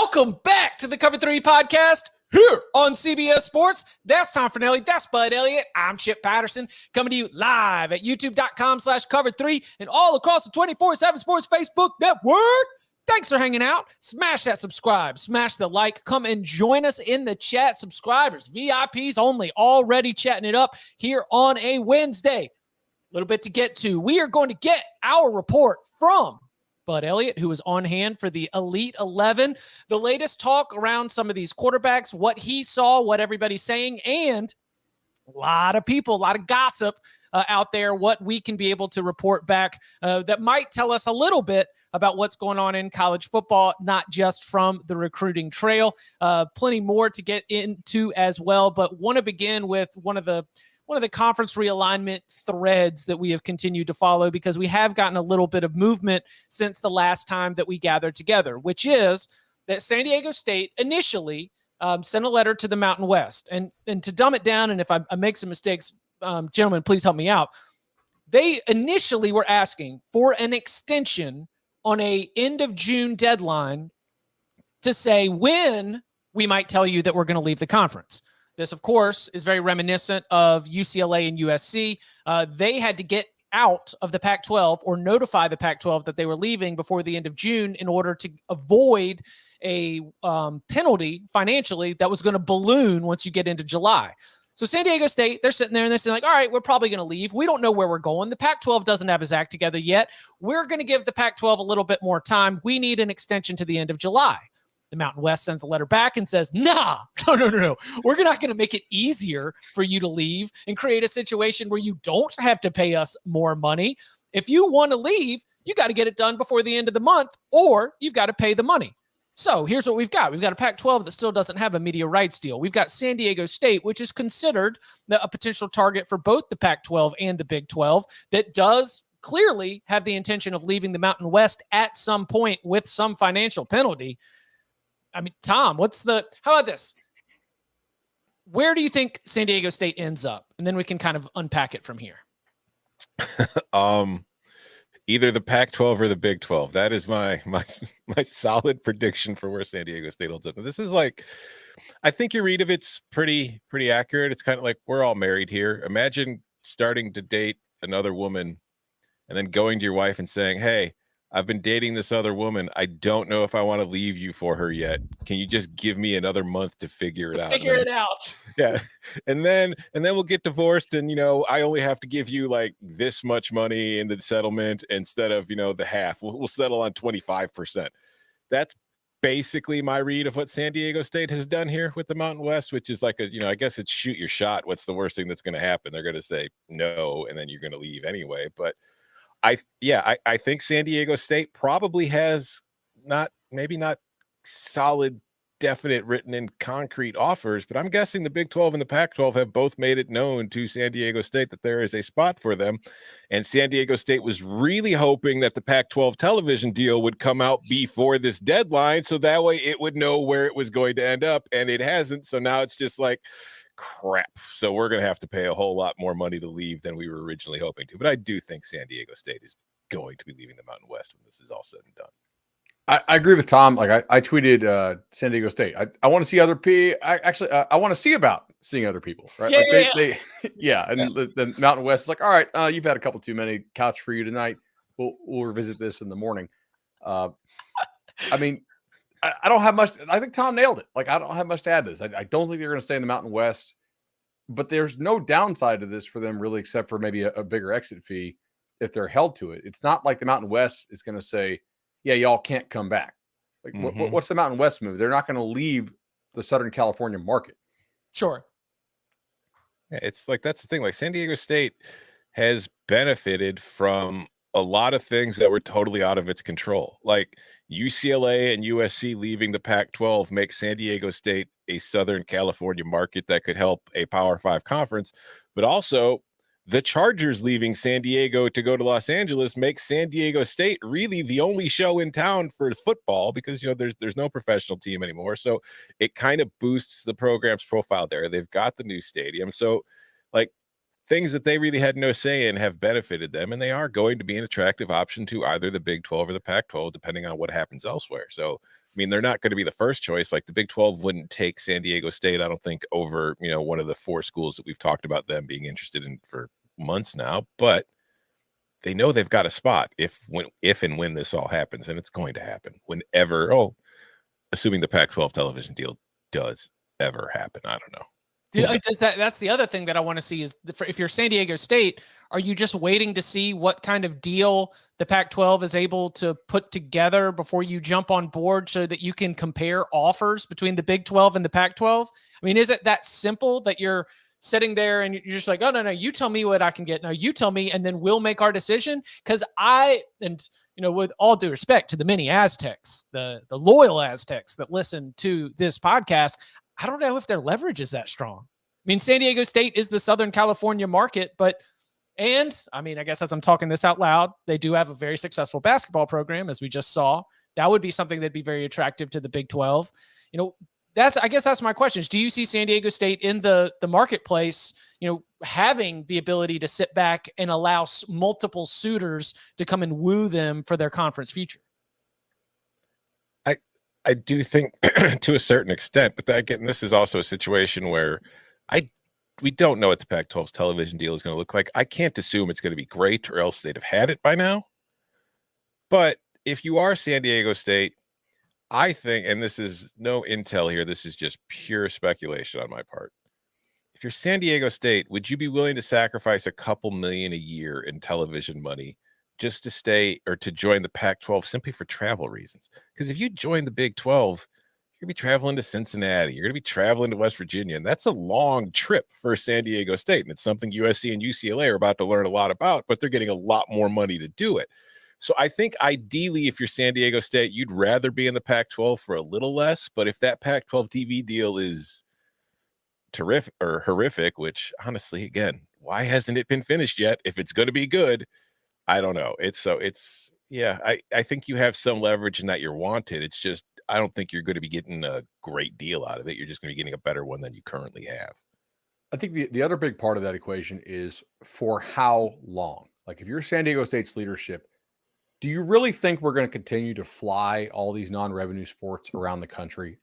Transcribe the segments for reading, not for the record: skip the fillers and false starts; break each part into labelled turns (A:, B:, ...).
A: Welcome back to the Cover 3 podcast here on CBS Sports. That's Tom Fornelli. That's Bud Elliott. I'm Chip Patterson coming to you live at youtube.com/cover3 and all across the 24/7 Sports Facebook network. Thanks for hanging out. Smash that subscribe. Smash the like. Come and join us in the chat. Subscribers, VIPs only, already chatting it up here on a Wednesday. A little bit to get to. We are going to get our report from Bud Elliott, who is on hand for the Elite 11. The latest talk around some of these quarterbacks, what he saw, what everybody's saying, and a lot of people, a lot of gossip out there, what we can be able to report back that might tell us a little bit about what's going on in college football, not just from the recruiting trail. Plenty more to get into as well, but want to begin with one of the conference realignment threads that we have continued to follow, because we have gotten a little bit of movement since the last time that we gathered together, which is that San Diego State initially sent a letter to the Mountain West. And to dumb it down, and if I make some mistakes, gentlemen, please help me out. They initially were asking for an extension on a end of June deadline to say when we might tell you that we're going to leave the conference. This, of course, is very reminiscent of UCLA and USC. They had to get out of the Pac-12 or notify the Pac-12 that they were leaving before the end of June in order to avoid a penalty financially that was going to balloon once you get into July. So San Diego State, they're sitting there and they're saying, like, all right, we're probably going to leave. We don't know where we're going. The Pac-12 doesn't have his act together yet. We're going to give the Pac-12 a little bit more time. We need an extension to the end of July. The Mountain West sends a letter back and says, no. We're not going to make it easier for you to leave and create a situation where you don't have to pay us more money. If you want to leave, you got to get it done before the end of the month, or you've got to pay the money. So here's what we've got. We've got a Pac-12 that still doesn't have a media rights deal. We've got San Diego State, which is considered a potential target for both the Pac-12 and the Big 12, that does clearly have the intention of leaving the Mountain West at some point with some financial penalty. I mean, Tom, how about this? Where do you think San Diego State ends up? And then we can kind of unpack it from here.
B: Either the Pac-12 or the Big 12. That is my solid prediction for where San Diego State holds up. This is like, I think your read of it's pretty accurate. It's kind of like, we're all married here. Imagine starting to date another woman and then going to your wife and saying, hey, I've been dating this other woman. I don't know if I want to leave you for her yet. Can you just give me another month to figure it out? Yeah. And then we'll get divorced. And, I only have to give you like this much money in the settlement instead of, the half. We'll settle on 25%. That's basically my read of what San Diego State has done here with the Mountain West, which is like I guess it's shoot your shot. What's the worst thing that's going to happen? They're going to say no, and then you're going to leave anyway. But I think San Diego State probably has maybe not solid, definite, written in concrete offers, but I'm guessing the Big 12 and the Pac-12 have both made it known to San Diego State that there is a spot for them. And San Diego State was really hoping that the Pac-12 television deal would come out before this deadline, so that way it would know where it was going to end up, and it hasn't. So now it's just like, crap. So we're going to have to pay a whole lot more money to leave than we were originally hoping to. But I do think San Diego State is going to be leaving the Mountain West when this is all said and done.
C: I agree with Tom. Like I tweeted San Diego State. I want to see other people. I want to see about seeing other people. Right?
A: Yeah.
C: And the Mountain West is like, all right, you've had a couple too many. Couch for you tonight. We'll revisit this in the morning. I mean, I don't have much. I think Tom nailed it. Like, I don't have much to add to this. I don't think they're going to stay in the Mountain West, but there's no downside to this for them really, except for maybe a bigger exit fee if they're held to it. It's not like the Mountain West is going to say, yeah, y'all can't come back. Like, what's the Mountain West move? They're not going to leave the Southern California market.
A: Sure.
B: Yeah, it's like, that's the thing. Like, San Diego State has benefited from a lot of things that were totally out of its control. Like UCLA and USC leaving the Pac-12 makes San Diego State a Southern California market that could help a Power 5 conference, but also the Chargers leaving San Diego to go to Los Angeles makes San Diego State really the only show in town for football, because there's no professional team anymore. So it kind of boosts the program's profile there. They've got the new stadium. So like, things that they really had no say in have benefited them, and they are going to be an attractive option to either the Big 12 or the Pac-12, depending on what happens elsewhere. So mean, they're not going to be the first choice. Like the Big 12 wouldn't take San Diego State, I don't think, over, one of the 4 schools that we've talked about them being interested in for months now. But they know they've got a spot if and when this all happens, and it's going to happen whenever. Assuming the Pac-12 television deal does ever happen. I don't know.
A: That's the other thing that I want to see is if you're San Diego State, are you just waiting to see what kind of deal the Pac-12 is able to put together before you jump on board so that you can compare offers between the Big 12 and the Pac-12? I mean, is it that simple that you're sitting there and you're just like, oh, no, you tell me what I can get. No, you tell me, and then we'll make our decision? Because with all due respect to the many Aztecs, the loyal Aztecs that listen to this podcast, I don't know if their leverage is that strong. I mean, San Diego State is the Southern California market, I guess as I'm talking this out loud, they do have a very successful basketball program, as we just saw. That would be something that'd be very attractive to the Big 12. I guess that's my question. Do you see San Diego State in the marketplace, having the ability to sit back and allow multiple suitors to come and woo them for their conference future?
B: I do think to a certain extent, but again, this is also a situation where we don't know what the Pac-12's television deal is going to look like. I can't assume it's going to be great, or else they'd have had it by now. But if you are San Diego State, I think, and this is no intel here, this is just pure speculation on my part. If you're San Diego State, would you be willing to sacrifice a couple million a year in television money just to stay or to join the Pac-12 simply for travel reasons? Because if you join the Big 12, you're going to be traveling to Cincinnati, you're going to be traveling to West Virginia, and that's a long trip for San Diego State. And it's something USC and UCLA are about to learn a lot about, but they're getting a lot more money to do it. So I think ideally, if you're San Diego State, you'd rather be in the Pac-12 for a little less. But if that Pac-12 TV deal is terrific or horrific, which honestly, again, why hasn't it been finished yet? If it's going to be good, I don't know. I think you have some leverage in that you're wanted. It's just, I don't think you're going to be getting a great deal out of it. You're just going to be getting a better one than you currently have.
C: I think the other big part of that equation is for how long. Like if you're San Diego State's leadership, do you really think we're going to continue to fly all these non-revenue sports around the country?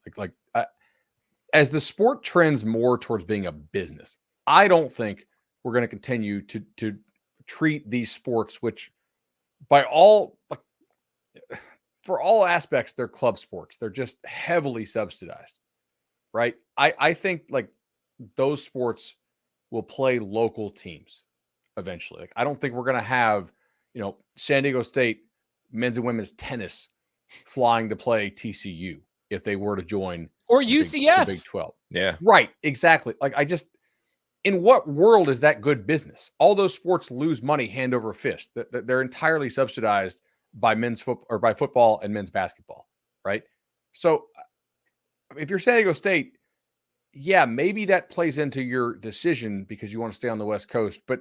C: As the sport trends more towards being a business, I don't think we're going to continue to treat these sports, which for all aspects, they're club sports. They're just heavily subsidized, right? I think like those sports will play local teams eventually. Like, I don't think we're going to have, San Diego State men's and women's tennis flying to play TCU if they were to join
A: or UCF,
C: the Big 12.
B: Yeah,
C: right. Exactly. Like in what world is that good business? All those sports lose money hand over fist. They're entirely subsidized by by football and men's basketball, right? So if you're San Diego State, yeah, maybe that plays into your decision because you want to stay on the West Coast. But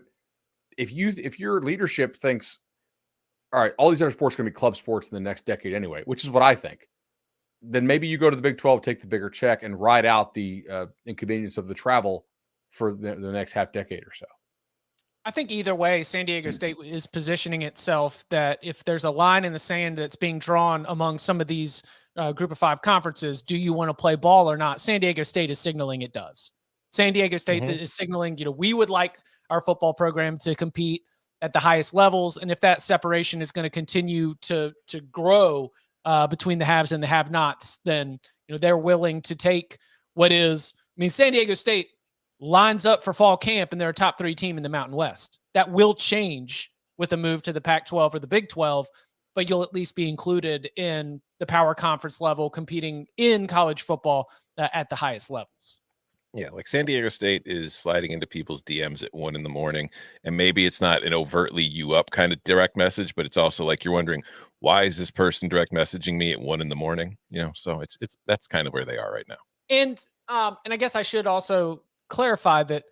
C: if your leadership thinks, all right, all these other sports are going to be club sports in the next decade anyway, which is what I think, then maybe you go to the Big 12, take the bigger check, and ride out the inconvenience of the travel for the next half decade or so.
A: I think either way, San Diego State is positioning itself that if there's a line in the sand that's being drawn among some of these group of 5 conferences, do you want to play ball or not? San Diego State is signaling it does. San Diego State is signaling, we would like our football program to compete at the highest levels. And if that separation is going to continue to grow between the haves and the have-nots, then they're willing to take what is. I mean, San Diego State lines up for fall camp, and they're a top 3 team in the Mountain West. That will change with a move to the Pac-12 or the Big 12, but you'll at least be included in the power conference level, competing in college football at the highest levels.
B: Yeah, like San Diego State is sliding into people's DMs at 1 a.m, and maybe it's not an overtly you up kind of direct message, but it's also like you're wondering, why is this person direct messaging me at 1 a.m? So that's kind of where they are right now.
A: And I guess I should also clarify that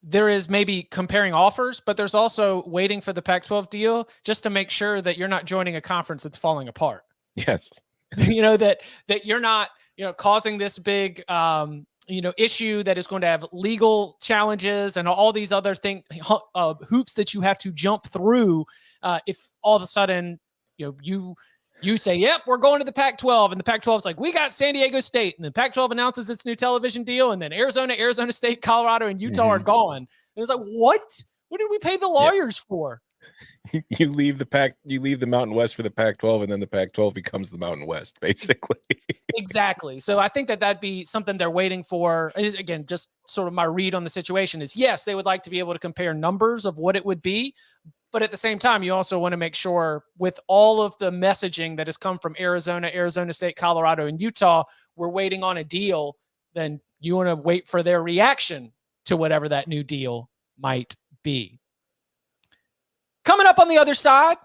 A: there is maybe comparing offers, but there's also waiting for the Pac-12 deal just to make sure that you're not joining a conference that's falling apart.
B: Yes,
A: that you're not causing this big issue that is going to have legal challenges and all these other hoops that you have to jump through. If all of a sudden, you You say, yep, we're going to the Pac-12. And the Pac-12 is like, we got San Diego State. And the Pac-12 announces its new television deal. And then Arizona State, Colorado, and Utah are gone. And it's like, what? What did we pay the lawyers for?
B: You leave the Mountain West for the Pac-12, and then the Pac-12 becomes the Mountain West, basically.
A: Exactly. So I think that'd be something they're waiting for. Again, just sort of my read on the situation is, yes, they would like to be able to compare numbers of what it would be. But at the same time, you also want to make sure with all of the messaging that has come from Arizona State, Colorado, and Utah, we're waiting on a deal. Then you want to wait for their reaction to whatever that new deal might be. Coming up on the other side,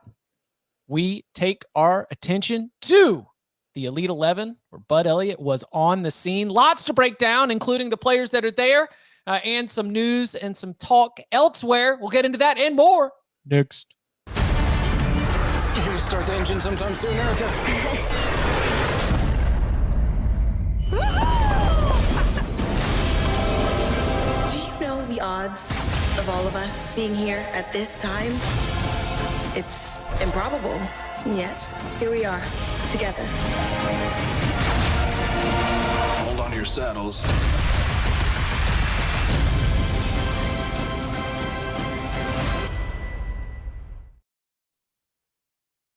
A: we take our attention to the Elite 11, where Bud Elliott was on the scene. Lots to break down, including the players that are there, and some news and some talk elsewhere. We'll get into that and more next.
D: You gonna start the engine sometime soon, Erica?
E: Do you know the odds of all of us being here at this time? It's improbable, yet here we are, together.
D: Hold on to your saddles.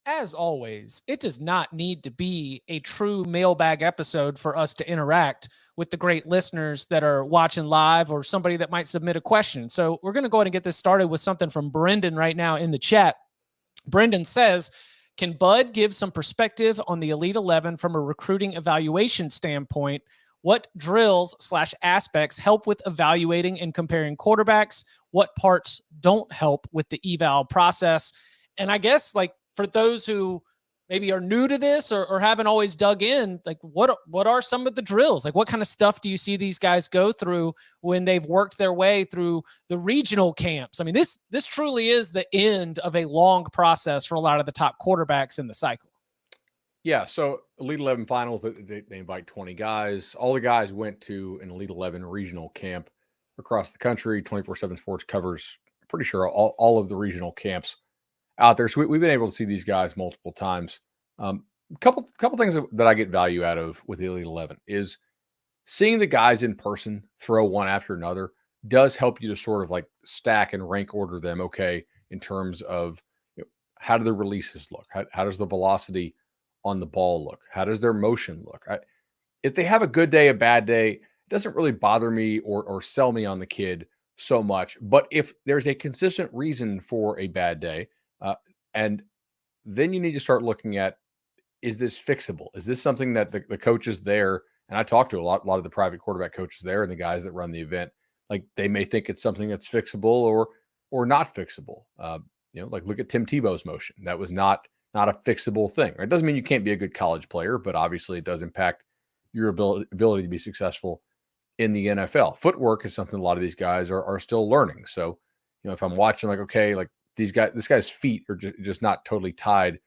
A: As always, it does not need to be a true mailbag episode for us to interact with the great listeners that are watching live or somebody that might submit a question. So we're going to go ahead and get this started with something from Brendan right now in the chat. Brendan says, can Bud give some perspective on the Elite 11 from a recruiting evaluation standpoint? What drills/aspects help with evaluating and comparing quarterbacks? What parts don't help with the eval process? And I guess, like, for those who maybe are new to this or haven't always dug in, like what are some of the drills? Like what kind of stuff do you see these guys go through when they've worked their way through the regional camps? I mean, this truly is the end of a long process for a lot of the top quarterbacks in the cycle.
C: Yeah, so Elite 11 finals, they invite 20 guys. All the guys went to an Elite 11 regional camp across the country. 24/7 Sports covers, pretty sure, all of the regional camps out there. So we've been able to see these guys multiple times. Couple things that I get value out of with the Elite 11 is seeing the guys in person throw one after another does help you to sort of like stack and rank order them. Okay, in terms of how do the releases look? How does the velocity on the ball look? How does their motion look? If they have a good day, a bad day, it doesn't really bother me or sell me on the kid so much. But if there's a consistent reason for a bad day, and then you need to start looking at, is this fixable? Is this something that the coaches there, and I talk to a lot of the private quarterback coaches there and the guys that run the event, like they may think it's something that's fixable or not fixable. Like look at Tim Tebow's motion. That was not a fixable thing. It doesn't mean you can't be a good college player, but obviously it does impact your ability to be successful in the NFL. Footwork is something a lot of these guys are still learning. So, if I'm watching, like, okay, like this guy's feet are just not totally tied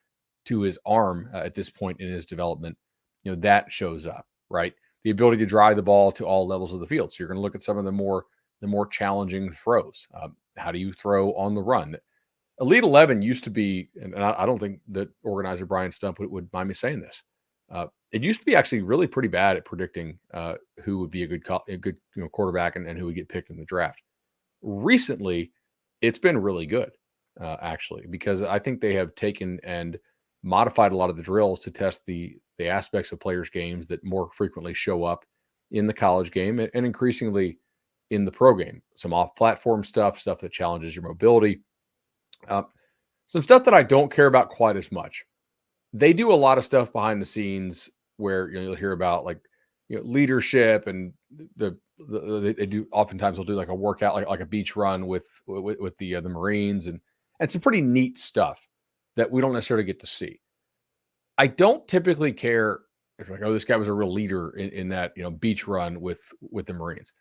C: to his arm at this point in his development, that shows up, right? The ability to drive the ball to all levels of the field. So you're going to look at some of the more challenging throws. How do you throw on the run? Elite 11 used to be, and I don't think that organizer Brian Stump would mind me saying this. It used to be actually really pretty bad at predicting who would be a good quarterback and who would get picked in the draft. Recently, it's been really good, actually, because I think they have taken and modified a lot of the drills to test the aspects of players' games that more frequently show up in the college game and increasingly in the pro game. Some off-platform stuff that challenges your mobility. Some stuff that I don't care about quite as much. They do a lot of stuff behind the scenes where you'll hear about like leadership and they do oftentimes they'll do like a workout like a beach run with the Marines and some pretty neat stuff that we don't necessarily get to see. I don't typically care if like, oh, this guy was a real leader in that beach run with the Marines.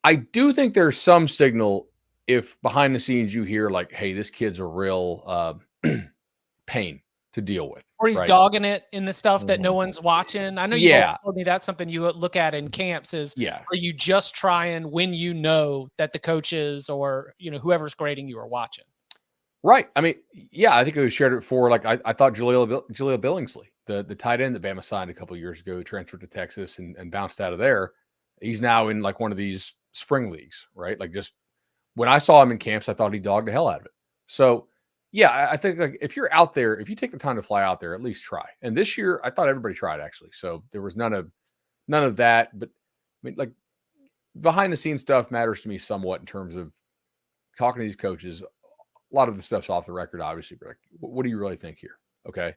C: I do think there's some signal if behind the scenes you hear like, hey, this kid's a real pain to deal with.
A: Or he's dogging it in the stuff that no one's watching. I know you always told me that's something you look at in camps is, are you just trying when you know that the coaches or, whoever's grading you are watching?
C: Right. I mean, yeah, I think we shared it before. Like I thought Julia Billingsley, the tight end that Bama signed a couple of years ago, who transferred to Texas and bounced out of there. He's now in like one of these spring leagues, right? Like just when I saw him in camps, I thought he dogged the hell out of it. So yeah, I think like if you're out there, if you take the time to fly out there, at least try. And this year, I thought everybody tried actually. So there was none of that. But I mean, like behind the scenes stuff matters to me somewhat in terms of talking to these coaches. A lot of the stuff's off the record, obviously. But like, what do you really think here? Okay.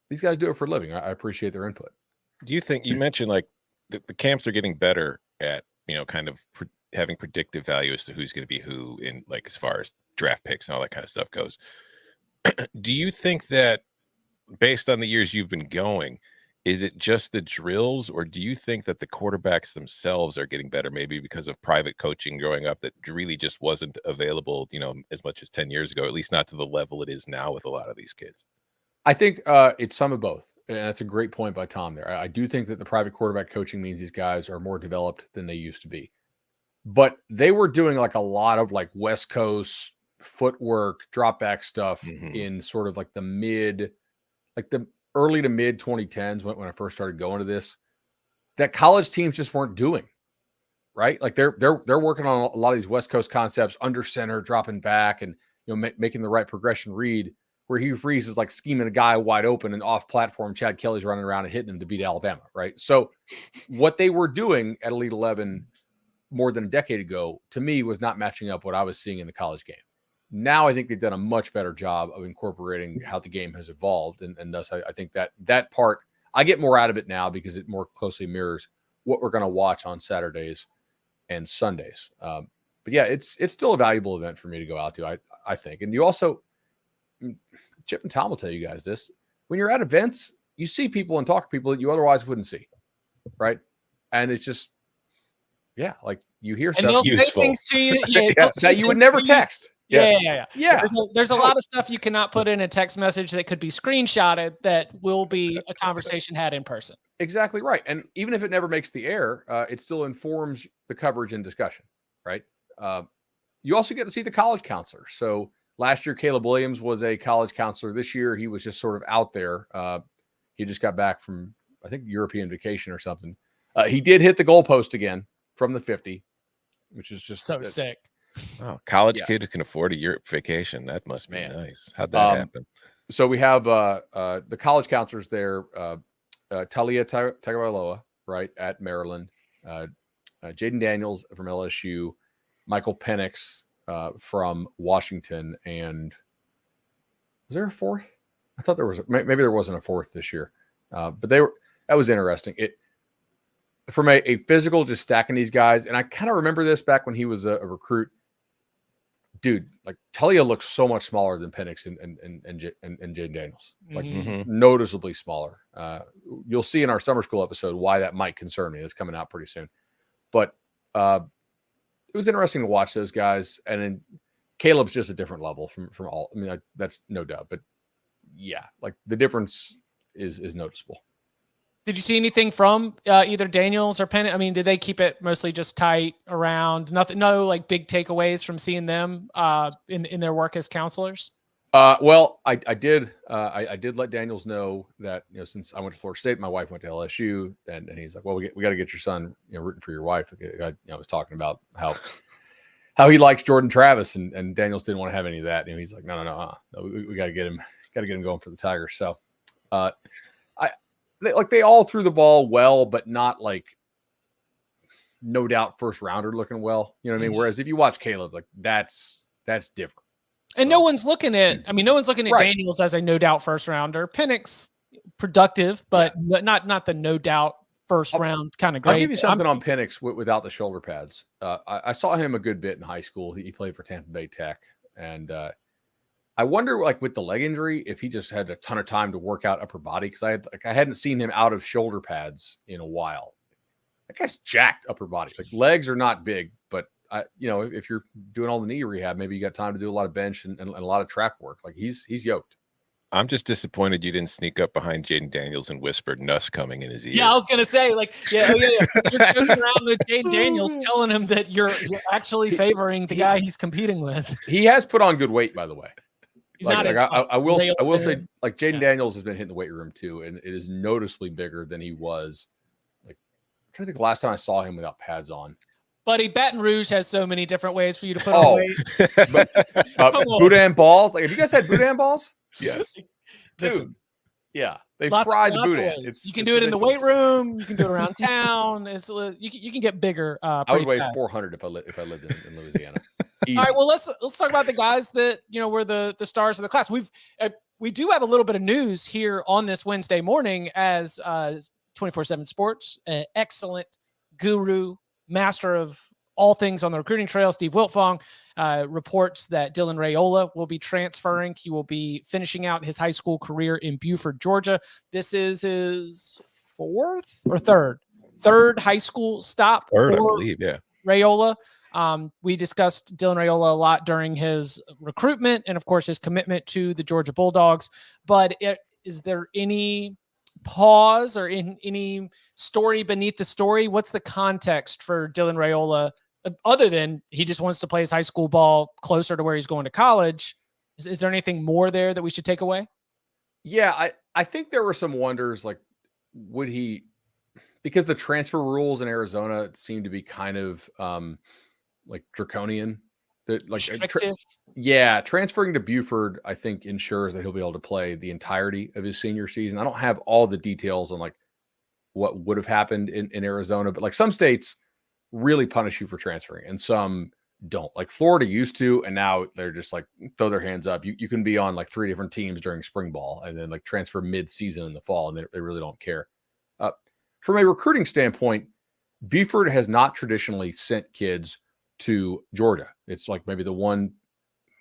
C: These guys do it for a living. I appreciate their input.
B: Do you think you mentioned like the camps are getting better at, kind of having predictive value as to who's going to be who in like as far as draft picks and all that kind of stuff goes. Do you think that based on the years you've been going, is it just the drills, or do you think that the quarterbacks themselves are getting better, maybe because of private coaching growing up that really just wasn't available, as much as 10 years ago, at least not to the level it is now with a lot of these kids?
C: I think it's some of both. And that's a great point by Tom there. I do think that the private quarterback coaching means these guys are more developed than they used to be. But they were doing like a lot of like West Coast footwork, drop back stuff in sort of like the early to mid 2010s when I first started going to this, that college teams just weren't doing, right? Like they're working on a lot of these West Coast concepts, under center, dropping back, and making the right progression read. Where Hugh Freeze is like scheming a guy wide open and off platform, Chad Kelly's running around and hitting him to beat Alabama, right? So what they were doing at Elite 11 more than a decade ago, to me, was not matching up what I was seeing in the college game. Now I think they've done a much better job of incorporating how the game has evolved. And thus I think that part, I get more out of it now because it more closely mirrors what we're going to watch on Saturdays and Sundays. But yeah, it's still a valuable event for me to go out to, I think. And you also, Chip and Tom will tell you guys this, when you're at events, you see people and talk to people that you otherwise wouldn't see, right? And it's just, yeah, like you hear stuff.
A: And they'll say things to you
C: that you would never text.
A: Yeah. There's a lot of stuff you cannot put in a text message that could be screenshotted that will be a conversation had in person.
C: Exactly right. And even if it never makes the air, it still informs the coverage and discussion, right? You also get to see the college counselor. So last year, Caleb Williams was a college counselor. This year, he was just sort of out there. He just got back from, I think, European vacation or something. He did hit the goalpost again from the 50, which is just
A: so sick.
B: Oh, college kid who can afford a Europe vacation. That must be nice. How'd that happen?
C: So we have the college counselors there, Talia Tagovailoa, right, at Maryland, Jadyn Daniels from LSU, Michael Penix from Washington, and was there a fourth? I thought there was. Maybe there wasn't a fourth this year, but that was interesting. From a physical, just stacking these guys, and I kind of remember this back when he was a recruit. Dude, like Talia looks so much smaller than Penix and Jadyn Daniels, like noticeably smaller. You'll see in our summer school episode why that might concern me. It's coming out pretty soon, but it was interesting to watch those guys. And then Caleb's just a different level from all. I mean, that's no doubt, but yeah, like the difference is noticeable.
A: Did you see anything from either Daniels or Penix? I mean, did they keep it mostly just tight around? No like big takeaways from seeing them in their work as counselors?
C: Well, I did let Daniels know that, since I went to Florida State, my wife went to LSU, and he's like, well, we got to get your son, rooting for your wife. I was talking about how he likes Jordan Travis, and Daniels didn't want to have any of that. He's like, no, we got to get him going for the Tigers. So, they all threw the ball well, but not like no doubt first rounder looking well. You know what I mean? Whereas if you watch Caleb, like that's different.
A: And no one's looking at Daniels as a no doubt first rounder. Penix productive, but not the no doubt first round kind of grade.
C: I'll give you something on Penix without the shoulder pads. I saw him a good bit in high school. He played for Tampa Bay Tech, and I wonder, like with the leg injury, if he just had a ton of time to work out upper body, because I hadn't seen him out of shoulder pads in a while. That guy's jacked upper body. Like legs are not big, but if you're doing all the knee rehab, maybe you got time to do a lot of bench and a lot of track work. Like he's yoked.
B: I'm just disappointed you didn't sneak up behind Jadyn Daniels and whisper Nuss coming in his ear.
A: Yeah, I was gonna say, like, yeah. You're joking around with Jadyn Daniels, telling him that you're actually favoring the guy he's competing with.
C: He has put on good weight, by the way.
A: He's not as,
C: I will say, like, Jadyn
A: Yeah.
C: Daniels has been hitting the weight room too, and it is noticeably bigger than he was. Like, I'm trying to think the last time I saw him without pads on.
A: Buddy, Baton Rouge has so many different ways for you to put on weight.
C: Boudin balls. Like, have you guys had Boudin balls?
B: Yes.
C: Dude.
A: Listen,
C: Yeah, they
A: lots
C: fried
A: of
C: the Boudin.
A: ways. You can do it in the weight room. You can do it around town. You can get bigger.
C: I would weigh
A: fast.
C: 400 if I lived in Louisiana.
A: All right, well let's talk about the guys that were the stars of the class. We do have a little bit of news here on this Wednesday morning as 24/7 Sports, excellent guru, master of all things on the recruiting trail, Steve Wiltfong, reports that Dylan Raiola will be transferring. He will be finishing out his high school career in Buford, Georgia. This is his third high school stop.
B: Third, I believe, yeah.
A: Raiola. We discussed Dylan Raiola a lot during his recruitment and, of course, his commitment to the Georgia Bulldogs. But is there any pause or any story beneath the story? What's the context for Dylan Raiola, other than he just wants to play his high school ball closer to where he's going to college? Is there anything more there that we should take away?
C: Yeah, I think there were some wonders, like, would he, because the transfer rules in Arizona seem to be kind of like draconian. Like transferring to Buford, I think, ensures that he'll be able to play the entirety of his senior season. I don't have all the details on like what would have happened in Arizona, but like some states really punish you for transferring and some don't. Like Florida used to, and now they're just like throw their hands up. You can be on like 3 different teams during spring ball and then like transfer mid-season in the fall, and they really don't care. From a recruiting standpoint, Buford has not traditionally sent kids to Georgia. It's like maybe the one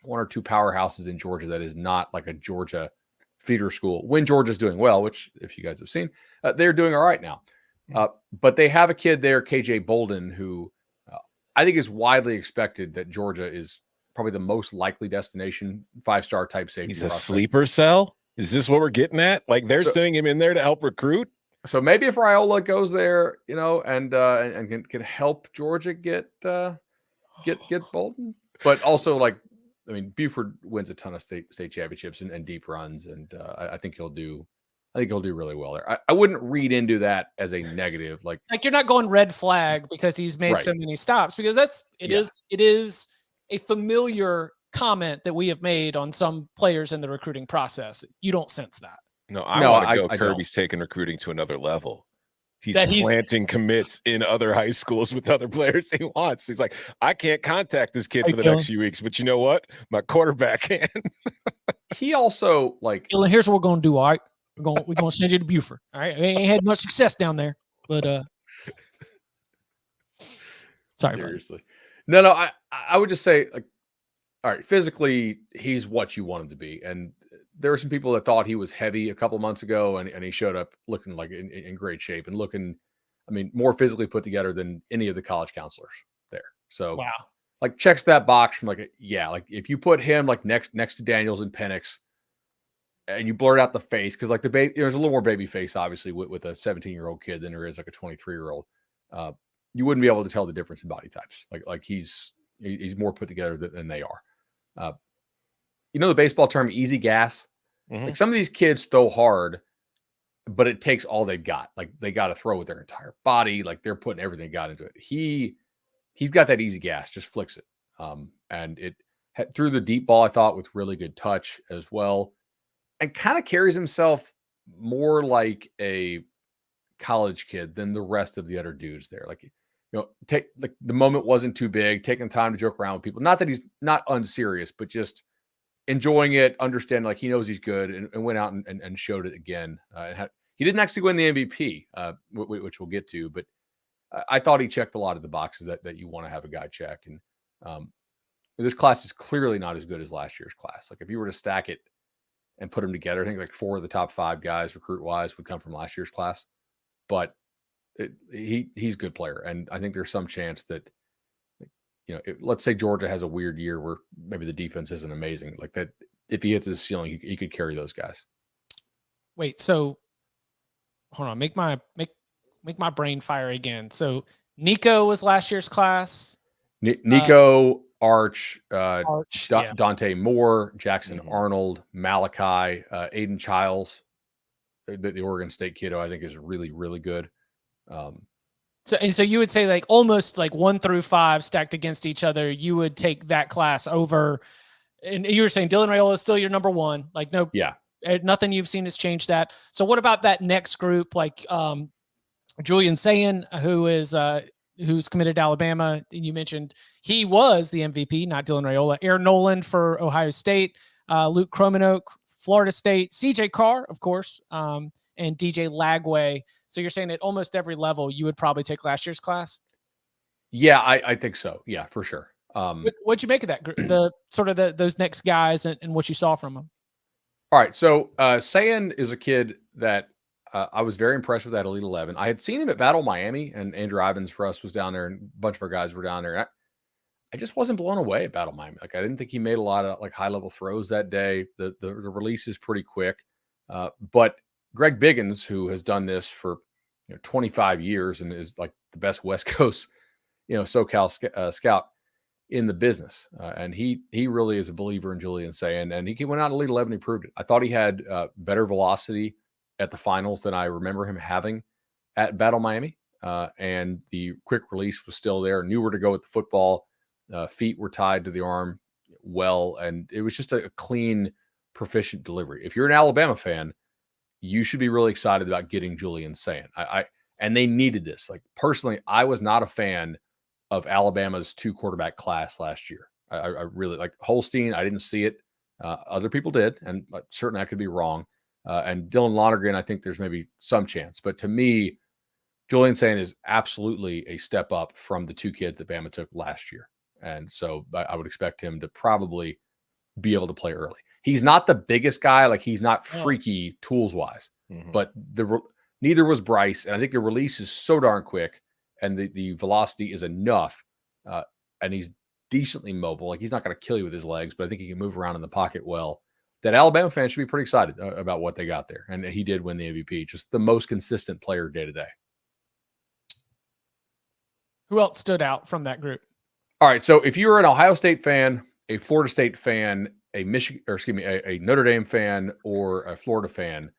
C: or two powerhouses in Georgia that is not like a Georgia feeder school when Georgia's doing well, which if you guys have seen, they're doing all right now. But they have a kid there, KJ Bolden, who I think is widely expected that Georgia is probably the most likely destination, 5-star type safety.
B: He's a sleeper cell? Is this what we're getting at? Like they're sending him in there to help recruit?
C: So maybe if Raiola goes there, and can help Georgia get Bolden, but also like, I mean, Buford wins a ton of state championships and deep runs, and I think he'll do really well there. I wouldn't read into that as a negative, like
A: you're not going red flag because he's made so many stops, because it is a familiar comment that we have made on some players in the recruiting process. You don't sense that.
B: No, I want to go. Kirby's taking recruiting to another level. He's planting commits in other high schools with other players he wants. He's like, I can't contact this kid for the next few weeks, but you know what? My quarterback can.
C: He also like,
A: Dylan, here's what we're going to do. All right, we're going to send you to Buford. All right, we ain't had much success down there, but sorry.
C: Seriously, buddy. No. I would just say, like, all right, physically, he's what you want him to be, and there were some people that thought he was heavy a couple of months ago, and he showed up looking like in great shape and looking, I mean, more physically put together than any of the college counselors there. So,
A: wow,
C: like checks that box from like, like if you put him like next to Daniels and Penix, and you blurt out the face, because like there's a little more baby face obviously with a 17-year-old kid than there is like a 23-year-old. You wouldn't be able to tell the difference in body types. Like he's more put together than they are. The baseball term easy gas.
B: Mm-hmm.
C: Like some of these kids throw hard, but it takes all they've got. Like they got to throw with their entire body. Like they're putting everything they got into it. He's got that easy gas, just flicks it. And it threw the deep ball, I thought, with really good touch as well, and kind of carries himself more like a college kid than the rest of the other dudes there. Like, the moment wasn't too big, taking time to joke around with people. Not that he's not unserious, but just enjoying it, understanding like he knows he's good, and went out and showed it again. He didn't actually win the MVP, which we'll get to, but I thought he checked a lot of the boxes that you want to have a guy check. And this class is clearly not as good as last year's class. Like if you were to stack it and put them together, I think like 4 of the top 5 guys recruit wise would come from last year's class. But he's a good player, and I think there's some chance that let's say Georgia has a weird year where maybe the defense isn't amazing, like that. if he hits his ceiling, he could carry those guys.
A: Wait, so hold on, make my brain fire again. So Nico was last year's class.
C: Nico, Arch,
A: yeah.
C: Dante Moore, Jackson Arnold, Malachi, Aidan Chiles, the Oregon State kiddo, I think is really, really good.
A: So you would say like almost like 1 through 5 stacked against each other. You would take that class over, and you were saying Dylan Raiola is still your number one. Like nothing you've seen has changed that. So what about that next group? Like Julian Sayin, who's committed to Alabama. And you mentioned he was the MVP, not Dylan Raiola. Aaron Noland for Ohio State, Luke Cromenoak, Florida State, CJ Carr, of course, and DJ Lagway. So you're saying at almost every level, you would probably take last year's class?
C: Yeah, I think so. Yeah, for sure.
A: What'd you make of that group, the sort of those next guys and what you saw from them?
C: All right. So Sayin is a kid that I was very impressed with at Elite 11. I had seen him at Battle Miami, and Andrew Ivins for us was down there, and a bunch of our guys were down there. I just wasn't blown away at Battle Miami. Like, I didn't think he made a lot of like high level throws that day. The release is pretty quick. But Greg Biggins, who has done this for 25 years and is like the best West Coast, SoCal scout in the business. And he really is a believer in Julian Sayin, and he went out in Elite 11. He proved it. I thought he had better velocity at the finals than I remember him having at Battle Miami. And the quick release was still there. Knew where to go with the football. Feet were tied to the arm well. And it was just a clean, proficient delivery. If you're an Alabama fan, you should be really excited about getting Julian Sayin. And they needed this. Like, personally, I was not a fan of Alabama's 2 quarterback class last year. I really like Holstein. I didn't see it. Other people did. And certainly I could be wrong. And Dylan Lonergan, I think there's maybe some chance. But to me, Julian Sayin is absolutely a step up from the 2 kids that Bama took last year. And so I would expect him to probably be able to play early. He's not the biggest guy. Like, he's not freaky tools-wise. But neither was Bryce. And I think the release is so darn quick, and the velocity is enough. And he's decently mobile. Like, he's not going to kill you with his legs, but I think he can move around in the pocket well. That Alabama fans should be pretty excited about what they got there. And he did win the MVP, just the most consistent player day to day.
A: Who else stood out from that group?
C: All right. So if you were an Ohio State fan, a Florida State fan, a Notre Dame fan, or a Florida fan,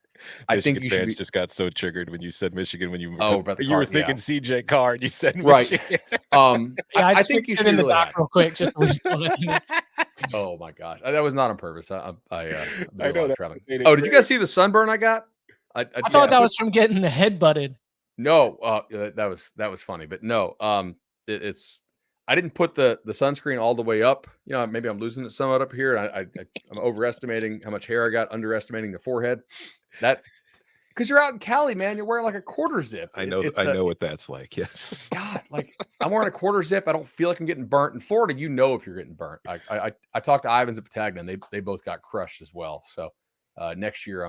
C: I think you
B: fans just got so triggered when you said Michigan, when you
C: were
B: thinking CJ Carr and you said
C: Michigan.
A: Right. I think you should in the doc real quick. Just
C: oh my gosh, that was not on purpose. I
B: know that.
C: Oh, did you guys see the sunburn I got?
A: I thought that was from getting the head butted.
C: No, that was funny, but no, it's. I didn't put the sunscreen all the way up. Maybe I'm losing it somewhat up here. I'm overestimating how much hair I got, underestimating the forehead. That because you're out in Cali, man. You're wearing like a quarter zip.
B: I know. I know what that's like. Yes.
C: God, like, I'm wearing a quarter zip. I don't feel like I'm getting burnt. In Florida, if you're getting burnt. I talked to Ivins at Patagna, and they both got crushed as well. So next year,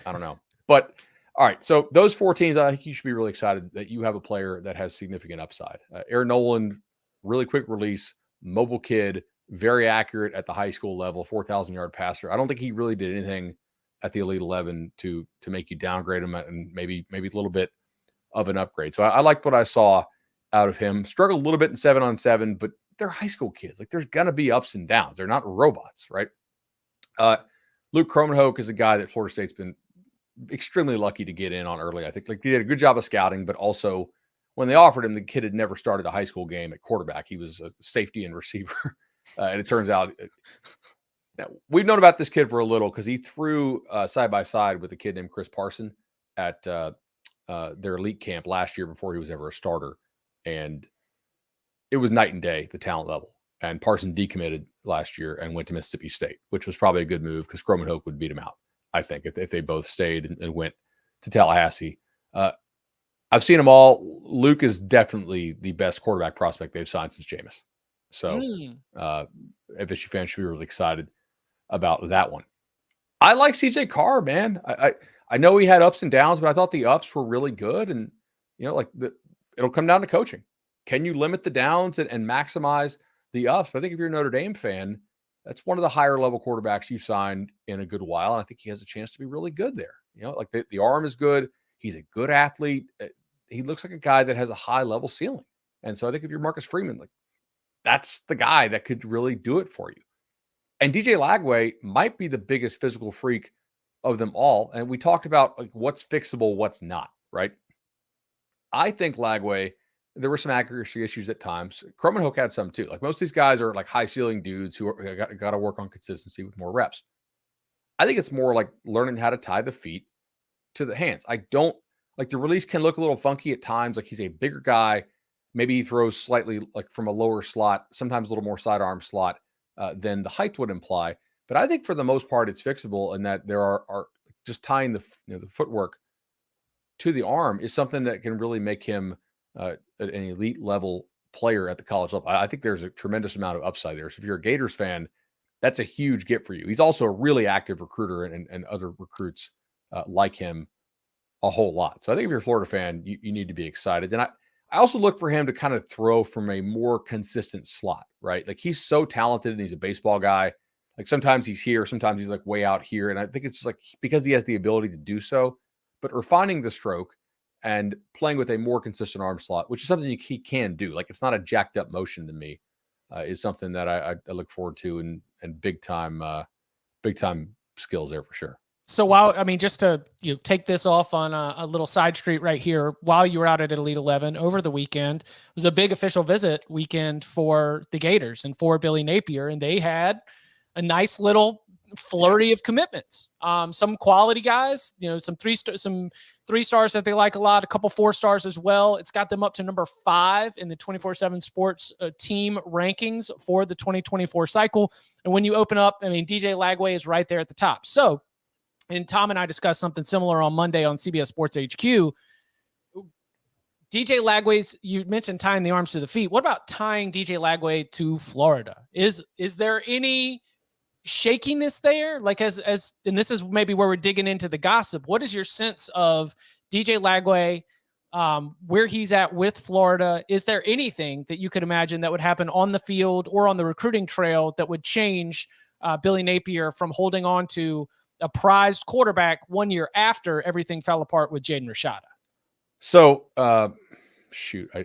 C: I don't know. But all right, so those 4 teams, I think you should be really excited that you have a player that has significant upside. Aaron Noland, really quick release, mobile kid, very accurate at the high school level, 4,000-yard passer. I don't think he really did anything at the Elite 11 to make you downgrade him, and maybe a little bit of an upgrade. So I liked what I saw out of him. Struggled a little bit in 7-on-7, but they're high school kids. Like, there's gonna be ups and downs. They're not robots, right? Luke Cromenoak is a guy that Florida State's been extremely lucky to get in on early. I think, like, they did a good job of scouting, but also when they offered him, the kid had never started a high school game at quarterback. He was a safety and receiver. And it turns out now, we've known about this kid for a little because he threw side by side with a kid named Chris Parson at their elite camp last year before he was ever a starter. And it was night and day, the talent level. And Parson decommitted last year and went to Mississippi State, which was probably a good move because Cromenoak would beat him out, I think, if they both stayed and went to Tallahassee. I've seen them all. Luke is definitely the best quarterback prospect they've signed since Jameis. So FSU fans should be really excited about that one. I like CJ Carr, man. I know he had ups and downs, but I thought the ups were really good. And, it'll come down to coaching. Can you limit the downs and maximize the ups? But I think if you're a Notre Dame fan, That's one of the higher level quarterbacks you've signed in a good while. And I think he has a chance to be really good there. Like the arm is good. He's a good athlete. He looks like a guy that has a high level ceiling. And so I think if you're Marcus Freeman, like that's the guy that could really do it for you. And DJ Lagway might be the biggest physical freak of them all. And we talked about like what's fixable, what's not, right? I think Lagway, there were some accuracy issues at times. Croman Hook had some too. Like most of these guys are like high ceiling dudes who got to work on consistency with more reps. I think it's more like learning how to tie the feet to the hands. I don't like the release can look a little funky at times. Like he's a bigger guy. Maybe he throws slightly like from a lower slot, sometimes a little more sidearm slot than the height would imply. But I think for the most part, it's fixable in that there are just tying the the footwork to the arm is something that can really make him an elite level player at the college level. I think there's a tremendous amount of upside there. So if you're a Gators fan, that's a huge get for you. He's also a really active recruiter and other recruits like him a whole lot. So I think if you're a Florida fan, you need to be excited. And I also look for him to kind of throw from a more consistent slot, right? Like he's so talented and he's a baseball guy. Like sometimes he's here, sometimes he's like way out here. And I think it's just like because he has the ability to do so, but refining the stroke and playing with a more consistent arm slot, which is something he can do. Like it's not a jacked up motion to me, is something that I look forward to and big time skills there for sure.
A: So while, I mean, just to take this off on a little side street right here, while you were out at Elite 11 over the weekend, it was a big official visit weekend for the Gators and for Billy Napier, and they had a nice little flurry of commitments. Some quality guys, some three stars that they like a lot, a couple 4 stars as well. It's got them up to number 5 in the 24/7 Sports team rankings for the 2024 cycle. And when you open up, I mean, DJ Lagway is right there at the top. So, and Tom and I discussed something similar on Monday on CBS Sports HQ. DJ Lagway's, you mentioned tying the arms to the feet. What about tying DJ Lagway to Florida? Is there any shakiness there? Like and this is maybe where we're digging into the gossip. What is your sense of DJ Lagway, where he's at with Florida? Is there anything that you could imagine that would happen on the field or on the recruiting trail that would change Billy Napier from holding on to a prized quarterback 1 year after everything fell apart with Jaden Rashada?
C: So, shoot, I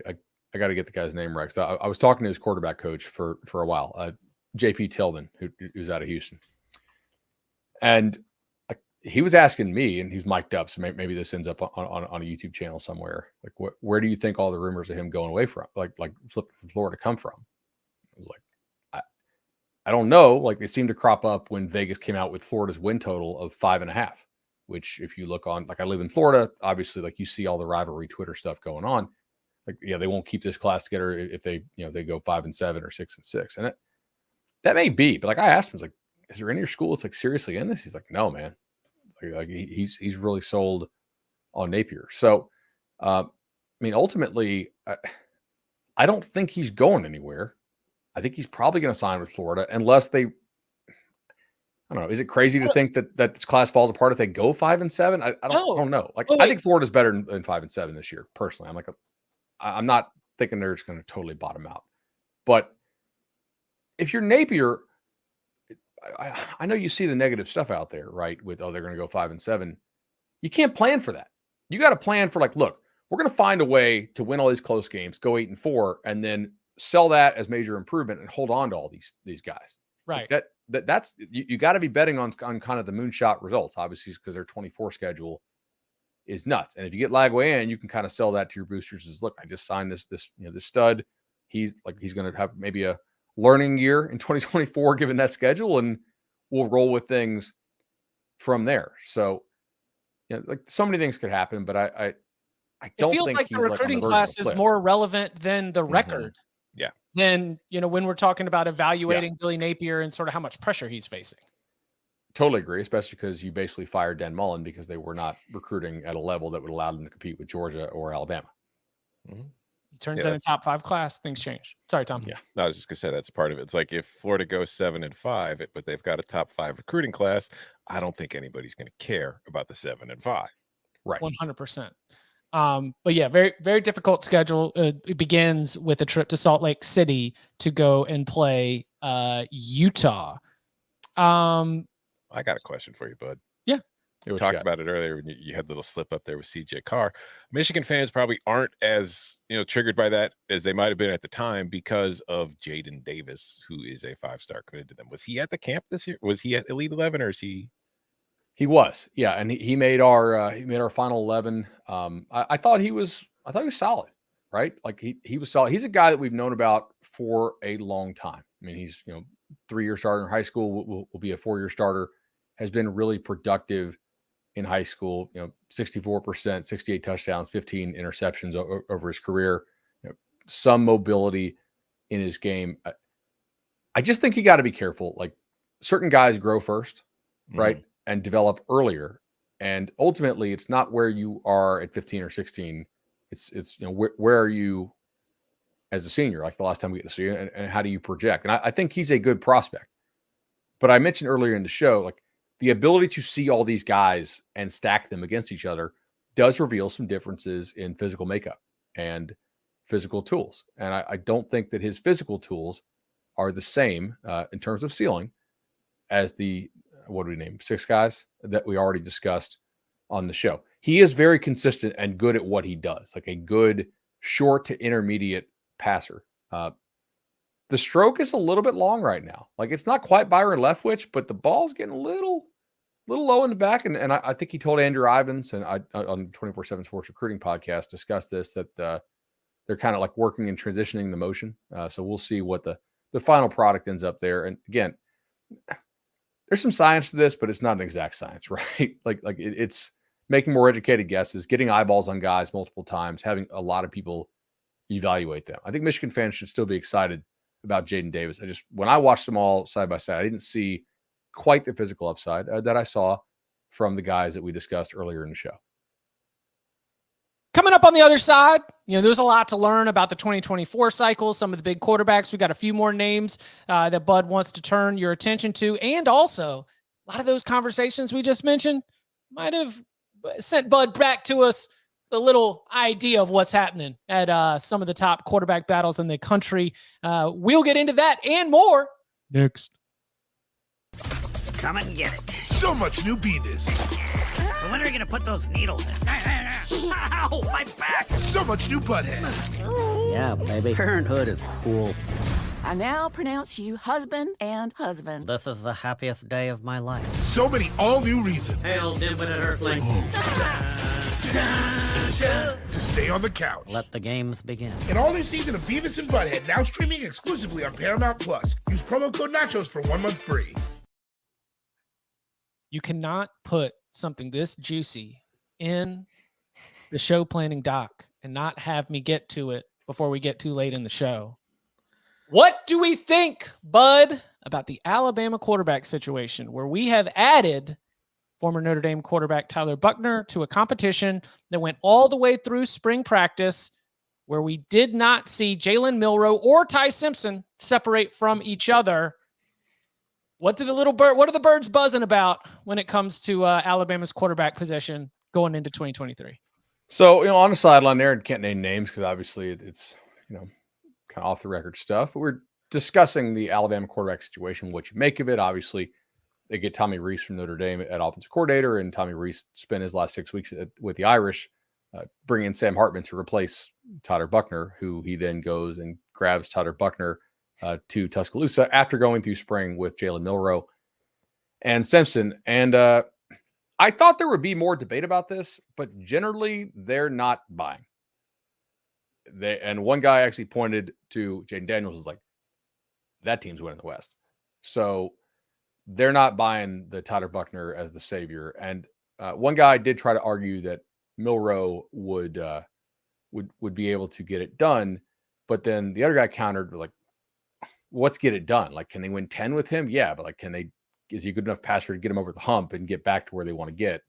C: got to get the guy's name right. So I was talking to his quarterback coach for a while, JP Tillman, who's out of Houston. And he was asking me, and he's mic'd up, so maybe this ends up on a YouTube channel somewhere. Like, where do you think all the rumors of him going away from, like flipping from Florida, come from? I was like, I don't know. Like, they seemed to crop up when Vegas came out with Florida's win total of 5.5, which if you look on, like I live in Florida, obviously, like you see all the rivalry Twitter stuff going on. Like, yeah, they won't keep this class together if they, they go 5-7 or 6-6. And that may be, but like I asked him, like, is there any of your school that's like seriously in this? He's like, no, man. Like he's really sold on Napier. So, I mean, ultimately, I don't think he's going anywhere. I think he's probably going to sign with Florida unless they, I don't know. Is it crazy to think that this class falls apart if they go 5-7? I don't know. Like, I think Florida's better than 5-7 this year. Personally, I'm not thinking they're just going to totally bottom out. But if you're Napier, I know you see the negative stuff out there, right? With, they're going to go 5-7. You can't plan for that. You got to plan for like, look, we're going to find a way to win all these close games, go 8-4, and then sell that as major improvement and hold on to all these guys.
A: Right.
C: Like that's you got to be betting on kind of the moonshot results, obviously, because their 24 schedule is nuts. And if you get Lagway in, you can kind of sell that to your boosters as, look, I just signed this stud. He's going to have maybe a learning year in 2024, given that schedule, and we'll roll with things from there. So, like so many things could happen, but I don't think
A: it feels like the recruiting class is more relevant than the record.
B: Yeah.
A: Then, when we're talking about evaluating Billy Napier and sort of how much pressure he's facing.
C: Totally agree, especially because you basically fired Dan Mullen because they were not recruiting at a level that would allow them to compete with Georgia or Alabama.
B: Mm-hmm.
A: He turns in a top 5 class, things change. Sorry, Tom.
B: Yeah. No, I was just going to say that's part of it. It's like if Florida goes 7-5, but they've got a top 5 recruiting class, I don't think anybody's going to care about the 7-5.
C: Right.
A: 100%. But yeah, very, very difficult schedule. It begins with a trip to Salt Lake City to go and play Utah
B: I got a question for you, bud.
A: Yeah.
B: We talked about it earlier when you had a little slip up there with CJ Carr. Michigan fans probably aren't as triggered by that as they might have been at the time because of Jadyn Davis, who is a 5-star committed to them. Was he at the camp this year? Was he at Elite 11 or is he?
C: He was, yeah, and he made our final 11. I thought he was solid, right? Like he was solid. He's a guy that we've known about for a long time. I mean, he's 3-year starter in high school, will be a 4-year starter. Has been really productive in high school. 64%, 68 touchdowns, 15 interceptions over his career. Some mobility in his game. I just think you got to be careful. Like certain guys grow first, right?
B: Mm-hmm.
C: And develop earlier. And ultimately it's not where you are at 15 or 16. It's where are you as a senior, like the last time we get to see you, and how do you project? And I think he's a good prospect. But I mentioned earlier in the show, like the ability to see all these guys and stack them against each other does reveal some differences in physical makeup and physical tools. And I don't think that his physical tools are the same in terms of ceiling as the, what do we name, 6 guys that we already discussed on the show. He is very consistent and good at what he does, like a good short to intermediate passer. The stroke is a little bit long right now. Like it's not quite Byron Leftwich, but the ball's getting a little low in the back. And I think he told Andrew Ivins and I on 24/7 Sports Recruiting Podcast discussed this, that they're kind of like working and transitioning the motion. So we'll see what the final product ends up there. And again, there's some science to this, but it's not an exact science, right? It's making more educated guesses, getting eyeballs on guys multiple times, having a lot of people evaluate them. I think Michigan fans should still be excited about Jadyn Davis. When I watched them all side by side, I didn't see quite the physical upside that I saw from the guys that we discussed earlier in the show.
A: Coming up on the other side, there's a lot to learn about the 2024 cycle, some of the big quarterbacks. We got a few more names that Bud wants to turn your attention to. And also, a lot of those conversations we just mentioned might have sent Bud back to us a little idea of what's happening at some of the top quarterback battles in the country. We'll get into that and more next.
F: Come and get it.
G: So much new penis.
F: So when are you going to put those needles in? Ow, my back.
G: So much new butthead.
F: Yeah, baby. Parenthood is cool.
H: I now pronounce you husband and husband.
F: This is the happiest day of my life.
G: So many all new reasons.
F: Hail, dimping at Earthling.
G: To stay on the couch.
F: Let the games begin.
G: An all new season of Beavis and Butthead now streaming exclusively on Paramount Plus. Use promo code Nachos for 1 month free.
A: You cannot put something this juicy in the show planning doc and not have me get to it before we get too late in the show. What do we think, Bud, about the Alabama quarterback situation where we have added former Notre Dame quarterback Tyler Buchner to a competition that went all the way through spring practice, where we did not see Jalen Milroe or Ty Simpson separate from each other? What are the birds buzzing about when it comes to Alabama's quarterback position going into 2023?
C: So, on the sideline there, and can't name names because obviously it's, kind of off the record stuff, but we're discussing the Alabama quarterback situation, what you make of it. Obviously, they get Tommy Rees from Notre Dame at offensive coordinator, and Tommy Rees spent his last 6 weeks with the Irish, bringing in Sam Hartman to replace Tyler Buchner, who he then goes and grabs Tyler Buchner to Tuscaloosa after going through spring with Jalen Milroe and Simpson. And I thought there would be more debate about this, but generally they're not buying. And one guy actually pointed to Jaden Daniels, was like, that team's winning the West. So they're not buying the Tyler Buchner as the savior. And one guy did try to argue that Milroe would be able to get it done, but then the other guy countered, like, what's get it done? Like, can they win 10 with him? Yeah, but like, is he a good enough passer to get him over the hump and get back to where they want to get?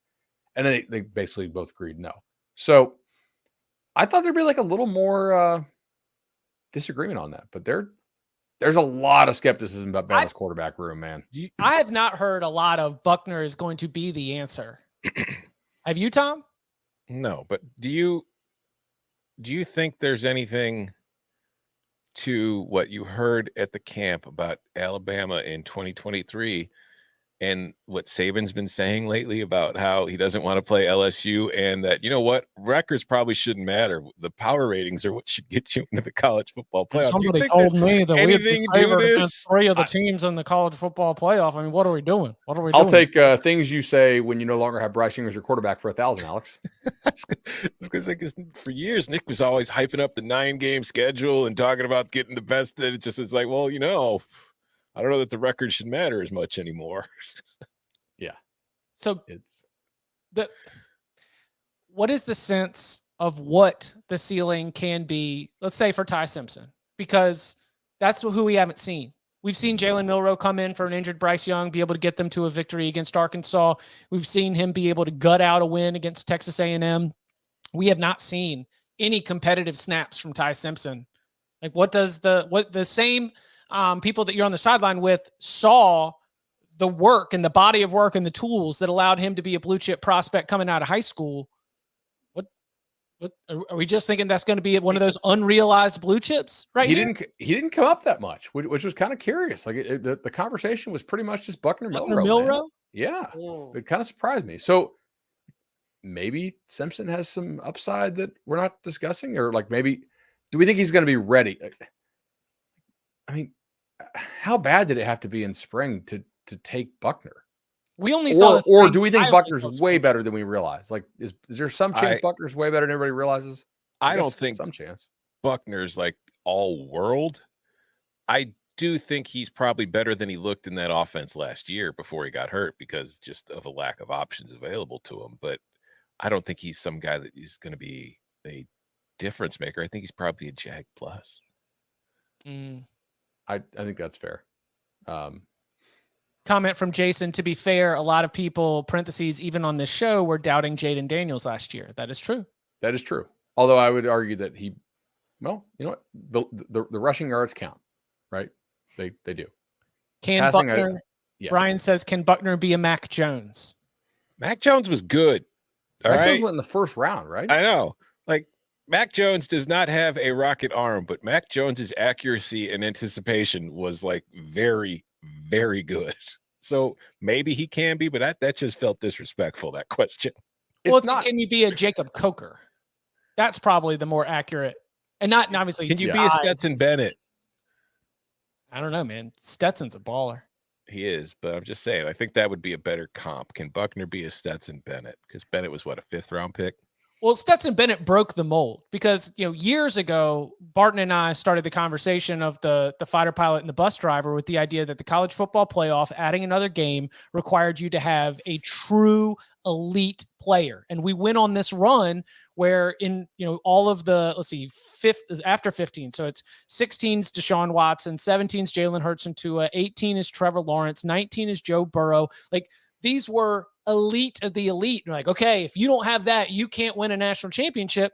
C: And then they basically both agreed no. So I thought there'd be like a little more disagreement on that, but there's a lot of skepticism about Bama's quarterback room, man.
A: I have not heard a lot of Buchner is going to be the answer. Have you, Tom?
B: No, but do you think there's anything to what you heard at the camp about Alabama in 2023 and what Saban's been saying lately about how he doesn't want to play LSU, and that, you know what, records probably shouldn't matter. The power ratings are what should get you into the college football playoff.
I: Somebody told me that we had
B: anything
I: been
B: to
I: favored
B: this?
I: against 3 of the teams in the college football playoff. I mean, what are we doing? What are we
C: I'll
I: doing?
C: take things you say when you no longer have Bryce Young as your quarterback for 1,000, Alex.
B: Because for years Nick was always hyping up the 9-game schedule and talking about getting the best. It's like, well, you know, I don't know that the record should matter as much anymore.
C: Yeah.
I: So
C: It's
I: what is the sense of what the ceiling can be, let's say, for Ty Simpson? Because that's who we haven't seen. We've seen Jalen Milroe come in for an injured Bryce Young, be able to get them to a victory against Arkansas. We've seen him be able to gut out a win against Texas A&M. We have not seen any competitive snaps from Ty Simpson. Like, what the same people that you're on the sideline with saw the work and the body of work and the tools that allowed him to be a blue chip prospect coming out of high school. What are we just thinking that's going to be one of those unrealized blue chips right here?
C: He didn't come up that much, which was kind of curious. Like the conversation was pretty much just Buckner Milroe. Man. Yeah. It kind of surprised me. So maybe Simpson has some upside that we're not discussing, or like maybe do we think he's going to be ready? I mean, how bad did it have to be in spring to take Buckner?
I: We only saw this.
C: Or do we think Buckner's way better than we realize? Like, is there some chance Buckner's way better than everybody realizes?
B: I don't think
C: some chance
B: Buckner's like all world. I do think he's probably better than he looked in that offense last year before he got hurt, because just of a lack of options available to him. But I don't think he's some guy that is going to be a difference maker. I think he's probably a Jag plus.
C: I think that's fair.
I: Comment from Jason. To be fair, a lot of people, parentheses, even on this show, were doubting Jayden Daniels last year. That is true.
C: That is true. Although I would argue that you know what, the rushing yards count, right? They do.
I: Can
C: Passing,
I: Buckner?
C: Yeah.
I: Brian says, can Buckner be a Mac Jones?
B: Mac Jones was good.
C: Mac Jones went in the first round, right?
B: I know. Like, Mac Jones does not have a rocket arm, but Mac Jones's accuracy and anticipation was like very, very good. So maybe he can be, but that just felt disrespectful, that question.
I: Can you be a Jacob Coker? That's probably the more accurate. And not obviously.
B: Can you be a Stetson Bennett?
I: I don't know, man. Stetson's a baller.
B: He is, but I'm just saying, I think that would be a better comp. Can Buckner be a Stetson Bennett? Because Bennett was what, a 5th round pick?
I: Well, Stetson Bennett broke the mold because, you know, years ago, Barton and I started the conversation of the fighter pilot and the bus driver with the idea that the college football playoff, adding another game, required you to have a true elite player. And we went on this run where in, you know, all of the, after 15. So it's 16's Deshaun Watson, 17's Jalen Hurts and Tua, 18 is Trevor Lawrence, 19 is Joe Burrow. Like, these were elite of the elite. You're like, okay, if you don't have that, you can't win a national championship.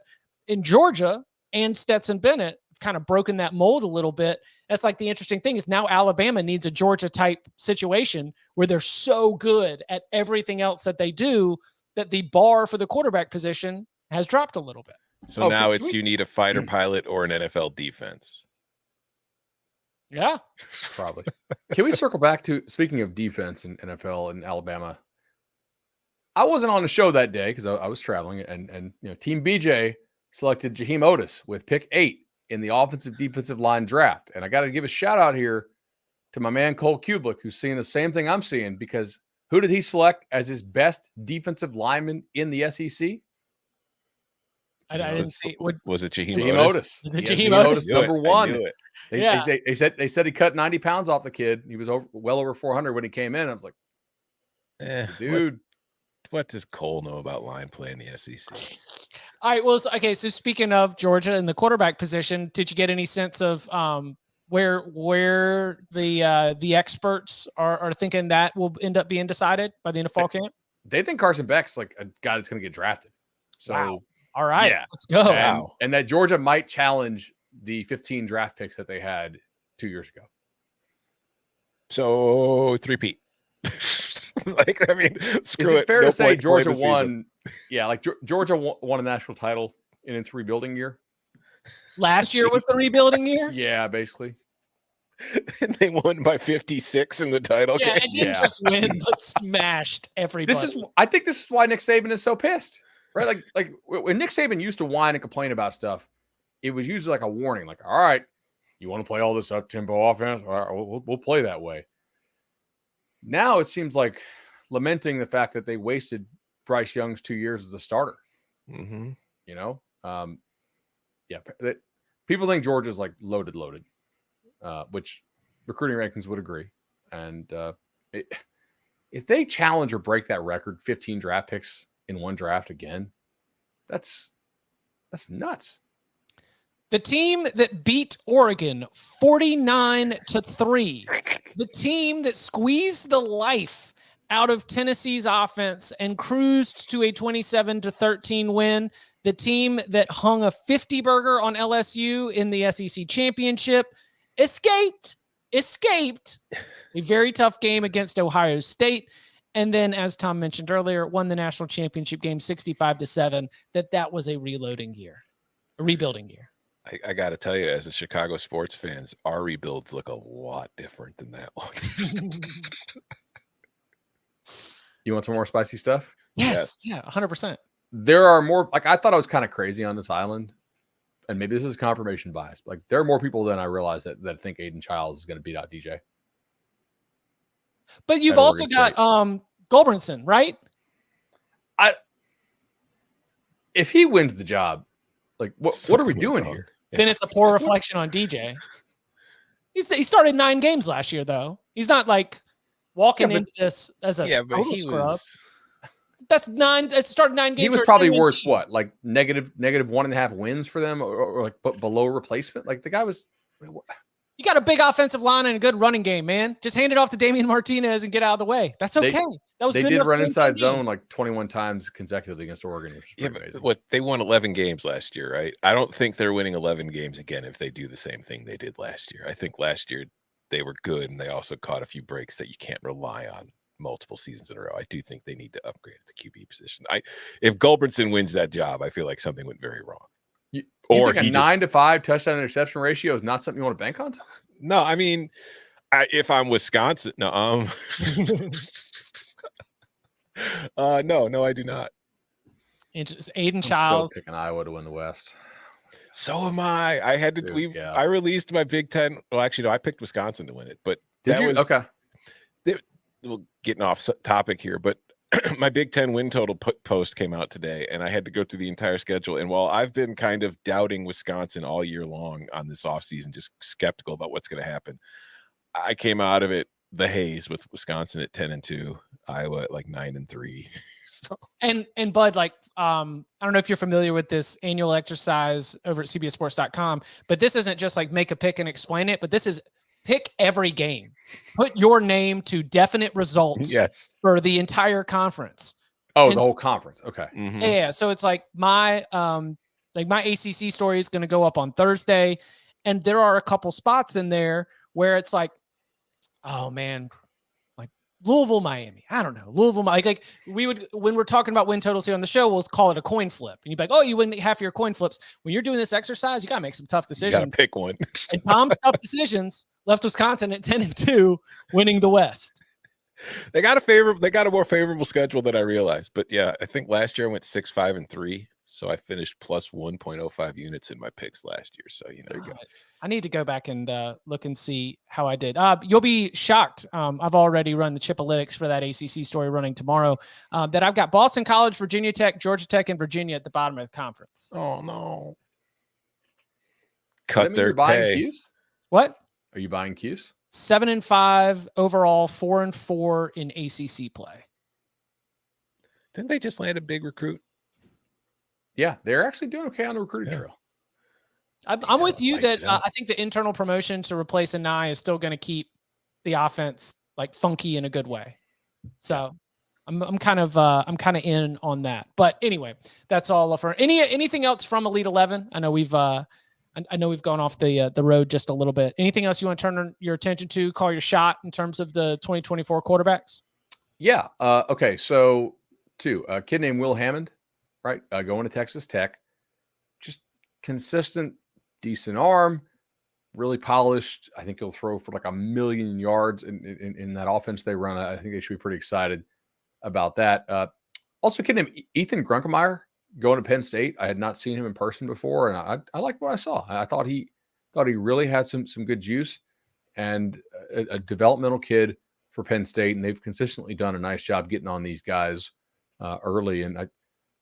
I: In Georgia and Stetson Bennett have kind of broken that mold a little bit. That's like the interesting thing is now Alabama needs a Georgia type situation where they're so good at everything else that they do that the bar for the quarterback position has dropped a little bit.
B: So now you need a fighter pilot or an NFL defense.
I: Yeah,
C: probably. Can we circle back to, speaking of defense in NFL and Alabama? I wasn't on the show that day because I was traveling, and you know, Team BJ selected Jaheim Otis with pick 8 in the offensive defensive line draft. And I got to give a shout out here to my man Cole Kublick, who's seeing the same thing I'm seeing, because who did he select as his best defensive lineman in the SEC?
I: I didn't see.
B: Was it
C: Jaheim Otis?
I: Is it Jaheim Otis?
C: Number 1.
I: Yeah.
C: They said he cut 90 pounds off the kid. He was well over 400 when he came in. I was like, dude.
B: What does Cole know about line play in the SEC?
I: All right. Well, okay. So speaking of Georgia and the quarterback position, did you get any sense of where the experts are thinking that will end up being decided by the end of fall camp?
C: They think Carson Beck's like a guy that's going to get drafted. So,
I: wow. All right,
C: yeah.
I: Let's go.
C: And that Georgia might challenge the 15 draft picks that they had 2 years ago.
B: So 3-peat. Like, I mean, screw
C: Is it fair to say Georgia won? Yeah, like Georgia won a national title in its rebuilding year.
I: Last year was the rebuilding year?
C: Yeah, basically.
B: And they won by 56 in the title
I: Yeah,
B: game.
I: it didn't just win, but smashed everybody.
C: I think this is why Nick Saban is so pissed, right? Like when Nick Saban used to whine and complain about stuff, it was usually like a warning, like, all right, you want to play all this up-tempo offense? All right, we'll play that way. Now it seems like lamenting the fact that they wasted Bryce Young's 2 years as a starter.
B: Mm-hmm.
C: You know? People think Georgia's like loaded, which recruiting rankings would agree. And if they challenge or break that record, 15 draft picks in one draft again, that's nuts.
I: The team that beat Oregon 49-3, the team that squeezed the life out of Tennessee's offense and cruised to a 27-13 win, the team that hung a 50 burger on LSU in the SEC championship, escaped a very tough game against Ohio State. And then, as Tom mentioned earlier, won the national championship game 65-7, that was a rebuilding year.
B: I got to tell you, as a Chicago sports fans, our rebuilds look a lot different than that one.
C: You want some more spicy stuff?
I: Yes. Yeah, 100%.
C: There are more, like, I thought I was kind of crazy on this island, and maybe this is confirmation bias. Like, there are more people than I realized that think Aidan Chiles is going to beat out DJ.
I: But you've also got Gulbranson, right?
C: If he wins the job, like, what are we doing here?
I: Then it's a poor reflection on DJ. He started 9 games last year, though. He's not like walking into this as a total scrub. That's 9. It started 9 games.
C: He was probably worth what, like negative 1.5 wins for them, or like below replacement. Like, the guy was.
I: You got a big offensive line and a good running game, man. Just hand it off to Damian Martinez and get out of the way. That's okay. That was
C: they
I: good
C: did
I: enough
C: run
I: to win
C: inside
I: 10
C: zone
I: games.
C: like 21 times consecutively against Oregon. Which is
B: They won 11 games last year, right? I don't think they're winning 11 games again if they do the same thing they did last year. I think last year they were good, and they also caught a few breaks that you can't rely on multiple seasons in a row. I do think they need to upgrade at the QB position. If Gulbranson wins that job, I feel like something went very wrong.
C: You think a 9-to-5 touchdown interception ratio is not something you want to bank on?
B: No, I mean, if I'm Wisconsin, no, no, I do not.
I: Aidan Chiles.
C: So picking Iowa to win the West.
B: So am I. I had to. I released my Big Ten. Well, actually, no, I picked Wisconsin to win it. But
C: did you? Okay.
B: Well, getting off topic here, but my Big Ten win total post came out today, and I had to go through the entire schedule. And while I've been kind of doubting Wisconsin all year long on this offseason, just skeptical about what's going to happen, I came out of it the haze with Wisconsin at 10-2, Iowa at like 9-3. So.
I: And Bud, like, I don't know if you're familiar with this annual exercise over at cbsports.com, but this isn't just like make a pick and explain it, but this is pick every game. Put your name to definite results for the entire conference.
C: Oh, the whole conference. Okay.
B: Mm-hmm.
I: Yeah. So it's like my ACC story is going to go up on Thursday, and there are a couple spots in there where it's like, oh man, like Louisville, Miami. I don't know. Louisville, like we would, when we're talking about win totals here on the show, we'll call it a coin flip. And you'd be like, oh, you win half your coin flips. When you're doing this exercise, you got to make some tough decisions.
B: You got to pick one.
I: And Tom's tough decisions left Wisconsin at 10-2, winning the West.
B: They got a more favorable schedule than I realized. But yeah, I think last year I went 6-5-3. So I finished plus 1.05 units in my picks last year. So, there you go.
I: I need to go back and look and see how I did. You'll be shocked. I've already run the Chipalytics for that ACC story running tomorrow. That I've got Boston College, Virginia Tech, Georgia Tech, and Virginia at the bottom of the conference.
B: Oh, no.
C: Cut their pay. Qs?
I: What?
C: Are you buying Qs?
I: 7-5 overall, 4-4 in ACC play.
B: Didn't they just land a big recruit?
C: Yeah, they're actually doing okay on the recruiting trail.
I: I'm with you that I think the internal promotion to replace Anai is still going to keep the offense like funky in a good way. So I'm kind of in on that. But anyway, that's all for anything else from Elite 11. I know we've gone off the road just a little bit. Anything else you want to turn your attention to, call your shot in terms of the 2024 quarterbacks?
C: Yeah. Okay. So a kid named Will Hammond, right? Going to Texas Tech, just consistent, decent arm. really polished. I think he'll throw for like 1,000,000 yards in that offense they run. I think they should be pretty excited about that. Also, kid named Ethan Grunkemeyer going to Penn State. I had not seen him in person before, and I liked what I saw. I thought he really had some good juice, and a developmental kid for Penn State, and they've consistently done a nice job getting on these guys early. And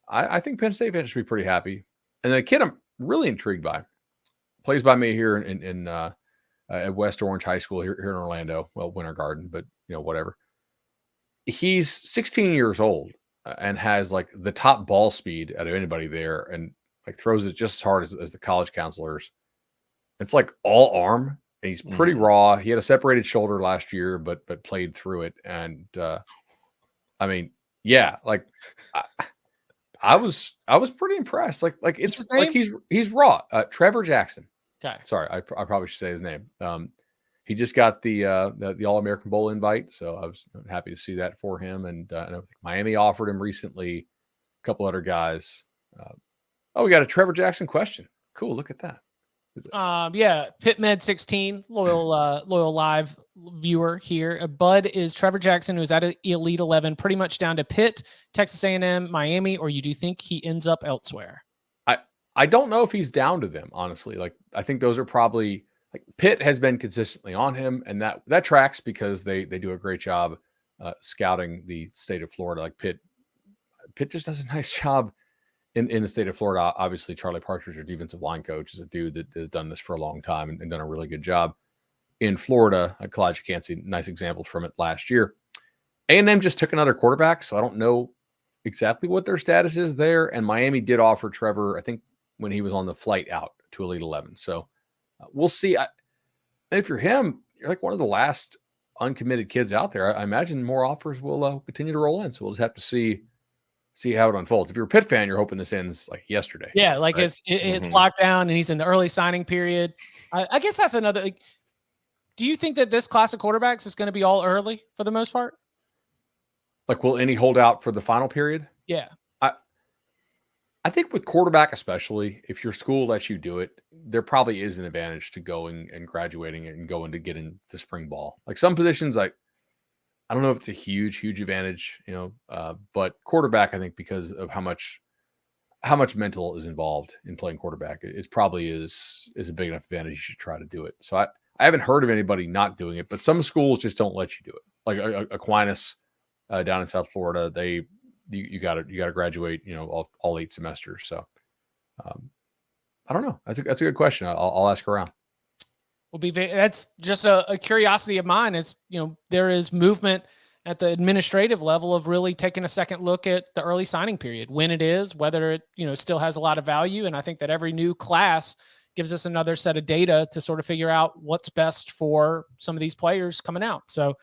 C: I think Penn State fans should be pretty happy. And the kid I'm really intrigued by plays by me here at West Orange High School here in Orlando. Well, Winter Garden, but whatever. He's 16 years old and has like the top ball speed out of anybody there, and like throws it just as hard as the college counselors. It's like all arm, and he's pretty raw. He had a separated shoulder last year, but played through it. And I mean, yeah, like I was pretty impressed. Like it's like he's raw. Trevor Jackson.
I: Okay.
C: Sorry, I probably should say his name. He just got the All-American Bowl invite, so I was happy to see that for him. And I think Miami offered him recently, a couple other guys. We got a Trevor Jackson question. Cool, look at that.
I: Yeah, PitMed 16, loyal live viewer here. Bud, is Trevor Jackson, who's at Elite 11, pretty much down to Pitt, Texas A&M, Miami, or you do think he ends up elsewhere?
C: I don't know if he's down to them, honestly. Like, I think those are probably like Pitt has been consistently on him, and that tracks because they do a great job scouting the state of Florida. Like Pitt just does a nice job in the state of Florida. Obviously, Charlie Partridge, their defensive line coach, is a dude that has done this for a long time and done a really good job in Florida. Kalijah Cansey, nice examples from it last year. A&M just took another quarterback, so I don't know exactly what their status is there. And Miami did offer Trevor, I think, when he was on the flight out to Elite 11. So we'll see. If you're him, you're like one of the last uncommitted kids out there. I imagine more offers will continue to roll in. So we'll just have to see how it unfolds. If you're a Pitt fan, you're hoping this ends like yesterday.
I: Yeah, like right? It's locked down and he's in the early signing period. I guess that's another. Like, do you think that this class of quarterbacks is going to be all early for the most part?
C: Like, will any hold out for the final period?
I: Yeah.
C: I think with quarterback, especially if your school lets you do it, there probably is an advantage to going and graduating and going to get into spring ball. Like some positions, like I don't know if it's a huge advantage, but quarterback, I think because of how much mental is involved in playing quarterback, it probably is a big enough advantage. You should try to do it. So I haven't heard of anybody not doing it, but some schools just don't let you do it. Like Aquinas down in South Florida, you got to graduate, all 8 semesters. So I don't know. That's a good question. I'll ask around.
I: That's just a curiosity of mine. Is there is movement at the administrative level of really taking a second look at the early signing period, when it is, whether it still has a lot of value. And I think that every new class gives us another set of data to sort of figure out what's best for some of these players coming out. So it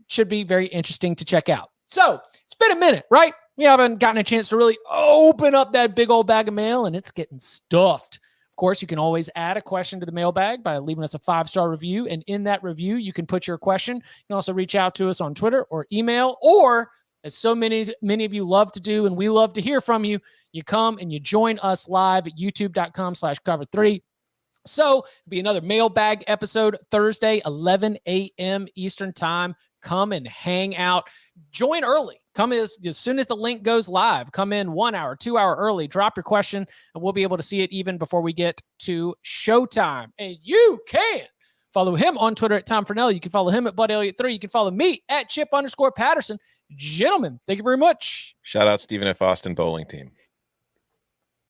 I: should be very interesting to check out. So it's been a minute, right? We haven't gotten a chance to really open up that big old bag of mail, and it's getting stuffed. Of course, you can always add a question to the mailbag by leaving us a 5-star review. And in that review, you can put your question. You can also reach out to us on Twitter or email, or as so many of you love to do, and we love to hear from you, you come and you join us live at youtube.com/cover3. So it'll be another mailbag episode Thursday, 11 a.m. Eastern time. Come and hang out. Join early. Come as soon as the link goes live. Come in 1 hour, 2 hour early. Drop your question, and we'll be able to see it even before we get to showtime. And you can follow him on Twitter at Tom Fernell. You can follow him at Bud Elliott 3. You can follow me at Chip_Patterson. Gentlemen, thank you very much.
B: Shout out Stephen F. Austin bowling team.